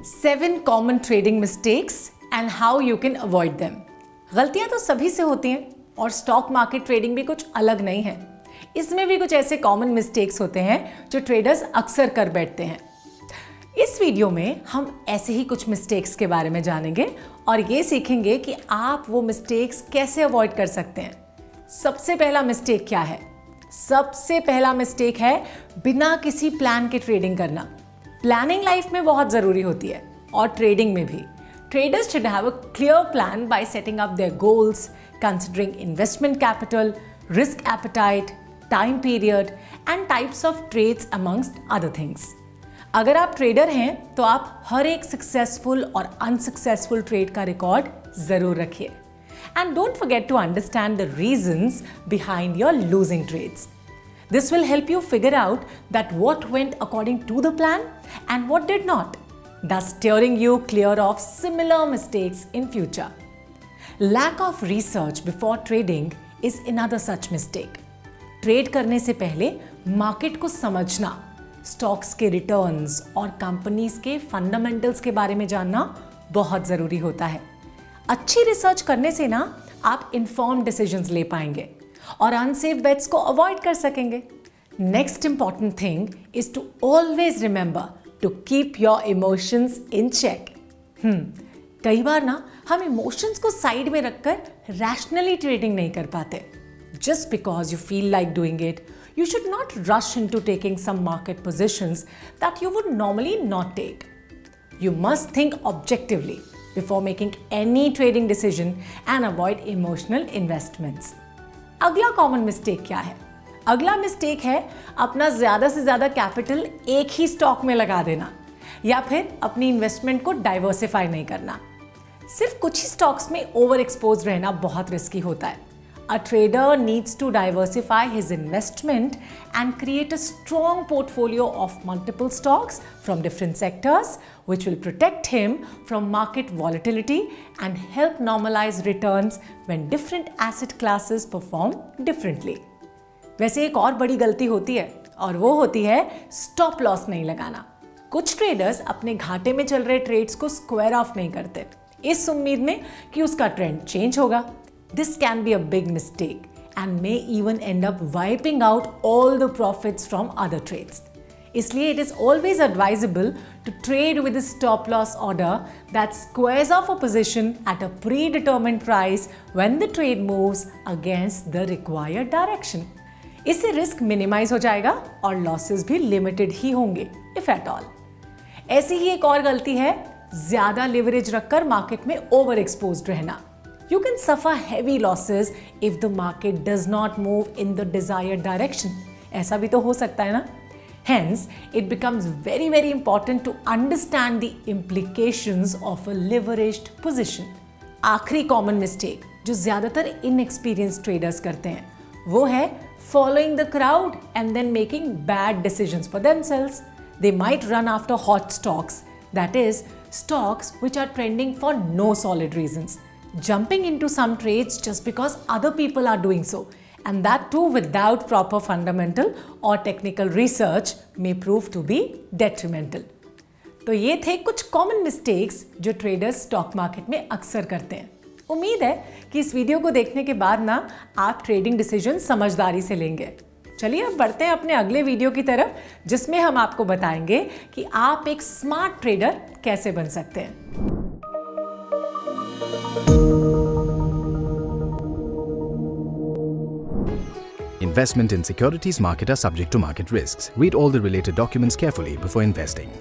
7 common trading mistakes and how you can avoid them। गलतियां तो सभी से होती हैं और स्टॉक मार्केट ट्रेडिंग भी कुछ अलग नहीं है। इसमें भी कुछ ऐसे कॉमन मिस्टेक्स होते हैं जो ट्रेडर्स अक्सर कर बैठते हैं। इस वीडियो में हम ऐसे ही कुछ मिस्टेक्स के बारे में जानेंगे और ये सीखेंगे कि आप वो मिस्टेक्स कैसे अवॉइड कर सकते हैं। सबसे पहला मिस्टेक क्या है? सबसे पहला मिस्टेक है बिना किसी प्लान के ट्रेडिंग करना। प्लानिंग लाइफ में बहुत ज़रूरी होती है और ट्रेडिंग में भी। Traders should have a clear plan by setting up their goals, considering investment capital, risk appetite, time period, and types of trades amongst other things. अगर आप ट्रेडर हैं तो आप हर एक सक्सेसफुल और अनसक्सेसफुल ट्रेड का रिकॉर्ड ज़रूर रखिए। And don't forget to understand the reasons behind your losing trades. This will help you figure out that what went according to the plan and what did not, thus steering you clear of similar mistakes in future. Lack of research before trading is another such mistake. Trade करने से पहले market को समझना, stocks के returns और companies के fundamentals के बारे में जानना बहुत ज़रूरी होता है। अच्छी रिसर्च करने से ना आप इन्फॉर्म्ड डिसीजंस ले पाएंगे और अनसेफ बेट्स को अवॉइड कर सकेंगे। Next important thing is to always remember to keep your emotions in check. कई बार ना हम इमोशंस को साइड में रखकर रैशनली ट्रेडिंग नहीं कर पाते। Just because you feel like doing it, you should not rush into taking some market positions that you would normally not take. You must think objectively before making any trading decision and avoid emotional investments. अगला common mistake क्या है? अगला mistake है अपना ज़्यादा से ज़्यादा capital एक ही स्टॉक में लगा देना या फिर अपनी इन्वेस्टमेंट को डाइवर्सिफाई नहीं करना। सिर्फ कुछ ही स्टॉक्स में ओवर एक्सपोज रहना बहुत रिस्की होता है। A trader needs to diversify his investment and create a strong portfolio of multiple stocks from different sectors, which will protect him from market volatility and help normalize returns when different asset classes perform differently. वैसे एक और बड़ी गलती होती है और वो होती है स्टॉप लॉस नहीं लगाना। कुछ ट्रेडर्स अपने घाटे में चल रहे ट्रेड्स को स्क्वायर ऑफ नहीं करते इस उम्मीद में कि उसका ट्रेंड चेंज होगा। This can be a big mistake and may even end up wiping out all the profits from other trades. इसलिए it is always advisable to trade with a stop loss order that squares off a position at a predetermined price when the trade moves against the required direction. इससे risk minimise हो जाएगा और losses भी limited ही होंगे if at all. ऐसी ही एक और गलती है ज्यादा लिवरेज रखकर मार्केट में ओवर एक्सपोज्ड रहना। You can suffer heavy losses if the market does not move in the desired direction. ऐसा भी तो हो सकता है ना? Hence, it becomes very, very important to understand the implications of a leveraged position. आखिरी common mistake जो ज़्यादातर inexperienced traders करते हैं वो है following the crowd and then making bad decisions for themselves. They might run after hot stocks, that is, stocks which are trending for no solid reasons. Jumping into some trades just because other people are doing so, and that too without proper fundamental or technical research may prove to be detrimental. तो ये थे कुछ common mistakes जो traders stock market में अक्सर करते हैं। उम्मीद है कि इस वीडियो को देखने के बाद ना आप ट्रेडिंग डिसीजन समझदारी से लेंगे। चलिए अब बढ़ते हैं अपने अगले वीडियो की तरफ जिसमें हम आपको बताएंगे कि आप एक स्मार्ट ट्रेडर कैसे बन सकते हैं। Investment in securities market are subject to market risks. Read all the related documents carefully before investing.